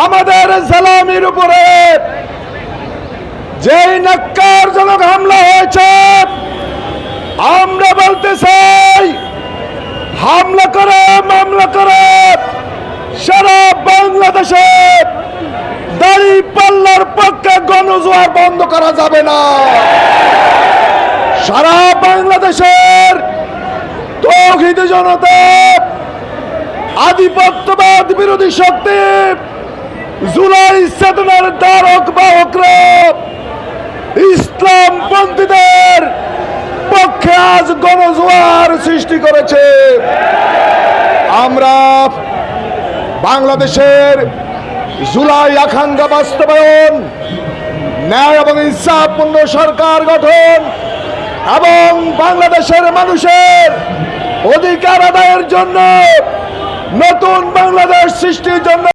আমাদের সালামির উপরে যেই ন্যাক্কারজনক হামলা হয়েছে, আমরা বলতে চাই হামলা করে মামলা করে সারা বাংলাদেশে দাঁড়িপাল্লার পক্ষে গণজোয়ার বন্ধ করা যাবে না। সারা বাংলাদেশের তৌহিদি জনতা, আধিপত্যবাদ বিরোধী শক্তি, জুলাই চেতনার ধারক বাহকরা ইসলামপন্থীদের পক্ষে আজ গণজোয়ার সৃষ্টি করেছে। আমরা বাংলাদেশের জুলাই আকাঙ্ক্ষা বাস্তবায়ন, ন্যায় এবং ইনসাফপূর্ণ সরকার গঠন এবং বাংলাদেশের মানুষের অধিকার আদায়ের জন্য নতুন বাংলাদেশ সৃষ্টির জন্য